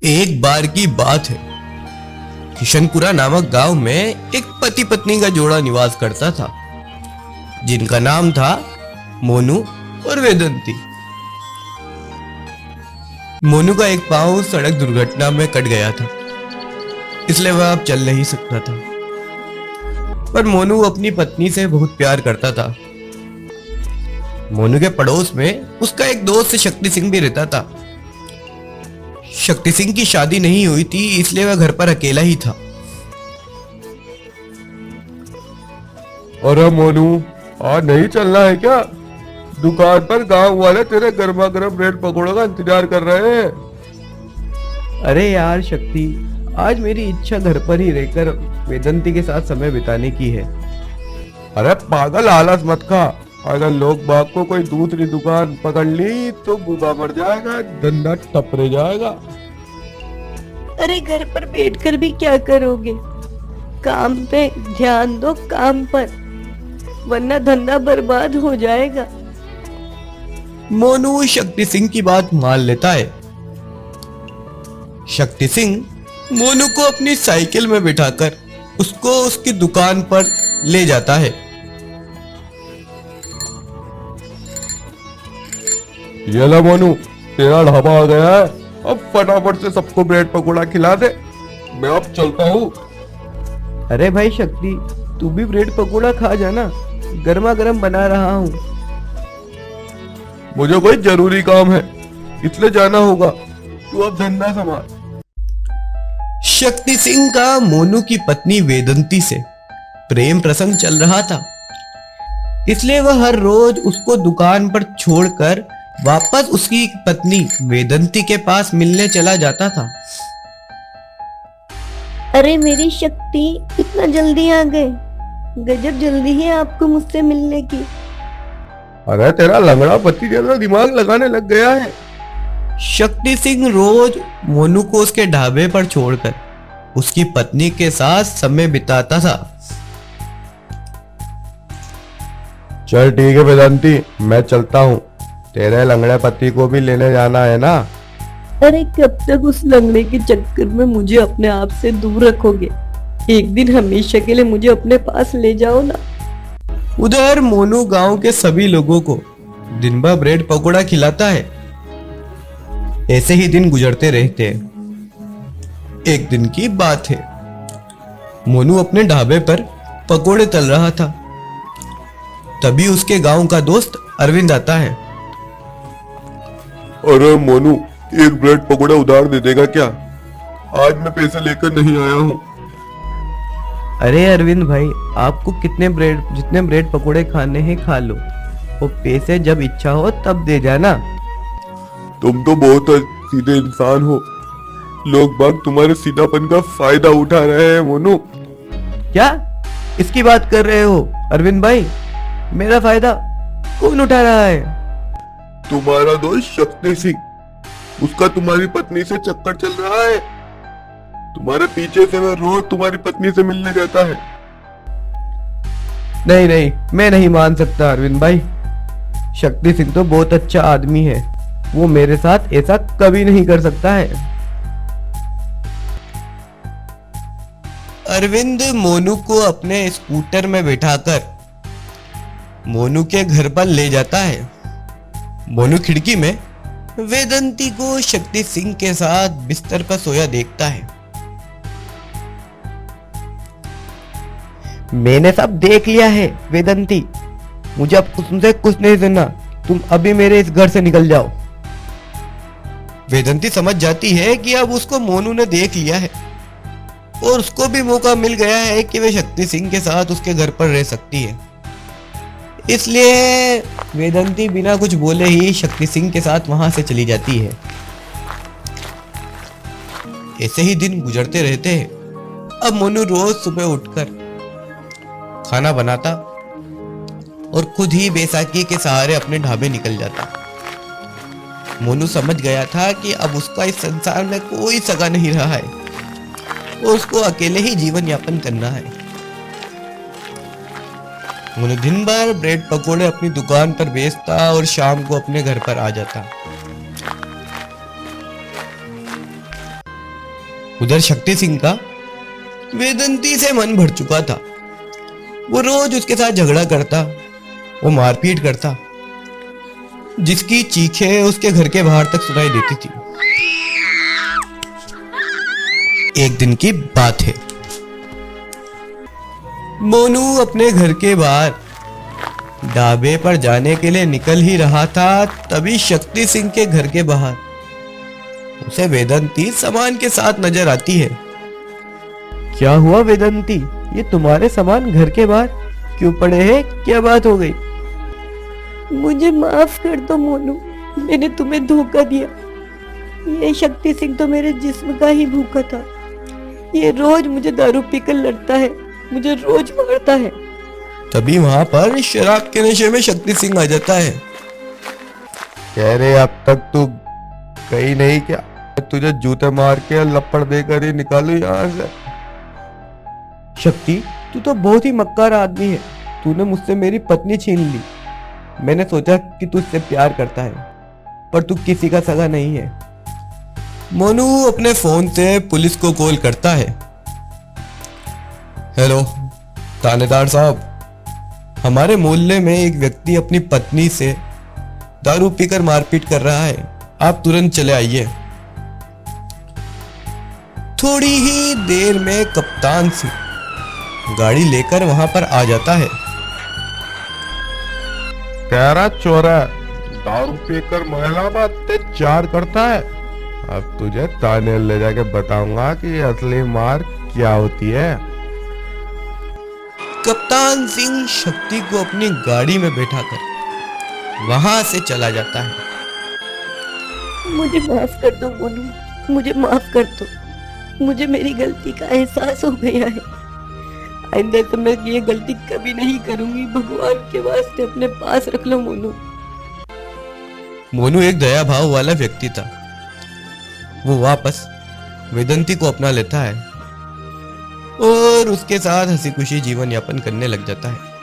एक बार की बात है। किशनपुरा नामक गांव में एक पति पत्नी का जोड़ा निवास करता था, जिनका नाम था मोनू और वेदंती। मोनू का एक पांव सड़क दुर्घटना में कट गया था, इसलिए वह अब चल नहीं सकता था। पर मोनू अपनी पत्नी से बहुत प्यार करता था। मोनू के पड़ोस में उसका एक दोस्त शक्ति सिंह भी रहता था। शक्ति सिंह की शादी नहीं हुई थी, इसलिए वह घर पर अकेला ही था। अरे मोनू, आज नहीं चलना है क्या? दुकान पर गांव वाले तेरे गर्मा गर्म ब्रेड पकौड़ों का इंतजार कर रहे हैं। अरे यार शक्ति, आज मेरी इच्छा घर पर ही रहकर वेदंती के साथ समय बिताने की है। अरे पागल, आलस मत खा। अगर लोग बाग को कोई दूसरी दुकान पकड़ ली तो भूखा मर जाएगा, धंधा ठप रह जाएगा। अरे घर पर बैठकर भी क्या करोगे? काम पे ध्यान दो, काम पर, वरना धंधा बर्बाद हो जाएगा। मोनू शक्ति सिंह की बात मान लेता है। शक्ति सिंह मोनू को अपनी साइकिल में बिठाकर उसको उसकी दुकान पर ले जाता है। ये लो मोनू, तेरा ढाबा आ गया है। अब फटाफट से सबको ब्रेड पकौड़ा खिला दे, मैं अब चलता हूँ। अरे भाई शक्ति, तू भी ब्रेड पकोड़ा खा जाना, गर्मा गर्म बना रहा हूँ। मुझे कोई जरूरी काम है, इसलिए जाना होगा। तू अब धंधा संभाल। शक्ति सिंह का मोनू की पत्नी वेदंती से प्रेम प्रसंग चल रहा था, इसलिए वह हर रोज उसको दुकान पर छोड़कर वापस उसकी पत्नी वेदंती के पास मिलने चला जाता था। अरे मेरी शक्ति, इतना जल्दी आ गए? गजब जल्दी है आपको मुझसे मिलने की। अरे तेरा लंगड़ा पति ज्यादा दिमाग लगाने लग गया है। शक्ति सिंह रोज मोनू को उसके ढाबे पर छोड़कर उसकी पत्नी के साथ समय बिताता था। चल ठीक है वेदांती, मैं चलता हूँ। तेरे लंगड़े पति को भी लेने जाना है ना? अरे कब तक उस लंगड़े के चक्कर में मुझे अपने आप से दूर रखोगे? एक दिन हमेशा के लिए मुझे अपने पास ले जाओ ना। उधर मोनू गांव के सभी लोगों को दिन भर ब्रेड पकोड़ा खिलाता है। ऐसे ही दिन गुजरते रहते हैं। एक दिन की बात है, मोनू अपने ढाबे पर पकोड़े तल रहा था। तभी उसके गांव का दोस्त अरविंद आता है। अरे मोनू, एक ब्रेड पकौड़ा उधार दे देगा क्या? आज मैं पैसे लेकर नहीं आया हूँ। अरे अरविंद भाई, आपको जितने ब्रेड पकोड़े खाने हैं खा लो, वो पैसे जब इच्छा हो तब दे जाना। तुम तो बहुत सीधे इंसान हो। लोग बाग तुम्हारे सीधापन का फायदा उठा रहे हैं मोनू। क्या इसकी बात कर रहे हो अरविंद भाई? मेरा फायदा कौन उठा रहा है? तुम्हारा दोस्त शक्ति सिंह, उसका तुम्हारी पत्नी से चक्कर चल रहा है। तुम्हारे पीछे से वह रोज तुम्हारी पत्नी से मिलने जाता है। नहीं नहीं, मैं नहीं मान सकता अरविंद भाई। शक्ति सिंह तो बहुत अच्छा आदमी है, वो मेरे साथ ऐसा कभी नहीं कर सकता है। अरविंद मोनू को अपने स्कूटर में बिठाकर मोनू के घर पर ले जाता है। मोनू खिड़की में वेदंती को शक्ति सिंह के साथ बिस्तर पर सोया देखता है। मैंने सब देख लिया है वेदंती, मुझे अब तुमसे कुछ नहीं सुनना। तुम अभी मेरे इस घर से निकल जाओ। वेदंती समझ जाती है कि अब उसको मोनू ने देख लिया है और उसको भी मौका मिल गया है कि वे शक्ति सिंह के साथ उसके घर पर रह सकती है। इसलिए वेदंती बिना कुछ बोले ही शक्ति सिंह के साथ वहां से चली जाती है। ऐसे ही दिन गुजरते रहते हैं। अब मोनू रोज सुबह उठकर खाना बनाता और खुद ही बैसाखी के सहारे अपने ढाबे निकल जाता। मोनू समझ गया था कि अब उसका इस संसार में कोई सगा नहीं रहा है और उसको अकेले ही जीवन यापन करना है। मोनू दिन भर ब्रेड पकोड़े अपनी दुकान पर बेचता और शाम को अपने घर पर आ जाता। उधर शक्ति सिंह का वेदंती से मन भर चुका था। वो रोज उसके साथ झगड़ा करता, वो मारपीट करता, जिसकी चीखें उसके घर के बाहर तक सुनाई देती थी। एक दिन की बात है, मोनू अपने घर के बाहर ढाबे पर जाने के लिए निकल ही रहा था, तभी शक्ति सिंह के घर के बाहर उसे वेदंती सामान के साथ नजर आती है। क्या हुआ वेदंती, ये तुम्हारे सामान घर के बाहर क्यों पड़े हैं? क्या बात हो गई? मुझे माफ कर दो मोनू, मैंने तुम्हें धोखा दिया। ये शक्ति सिंह तो मेरे जिस्म का ही भूखा था। ये रोज मुझे दारू पीकर लड़ता है, मुझे रोज मारता है। तभी वहां पर शराब के नशे में शक्ति सिंह आ जाता है। कह रहे अब तक तू कहीं नहीं क्या? तुझे जूते मार के लपड़ देकर ही निकालू यहाँ से। शक्ति, तू तो बहुत ही मक्कार आदमी है। तूने मुझसे मेरी पत्नी छीन ली। मैंने सोचा कि तू उससे प्यार करता है, पर तू किसी का सगा नहीं है। मोनू अपने फोन से पुलिस को कॉल करता है। हेलो थानेदार साहब, हमारे मोहल्ले में एक व्यक्ति अपनी पत्नी से दारू पीकर मारपीट कर रहा है, आप तुरंत चले आइए। थोड़ी ही देर में कप्तान सिंह गाड़ी लेकर वहां पर आ जाता है। तेरा चोरा दारू पीकर महिला पर अत्याचार करता है। अब तुझे थाने ले जाके बताऊंगा कि असली मार क्या होती है। कप्तान सिंह शक्ति को अपनी गाड़ी में बैठाकर वहां से चला जाता है। मुझे माफ कर दो मोनू, मुझे माफ कर दो। मुझे मेरी गलती का एहसास हो गया है। आइंदा से मैं ये गलती कभी नहीं करूंगी। भगवान के वास्ते अपने पास रख लो मोनू। मोनू एक दया भाव वाला व्यक्ति था। वो वापस वेदंती को अपना लेता है और उसके साथ हंसी खुशी जीवन यापन करने लग जाता है।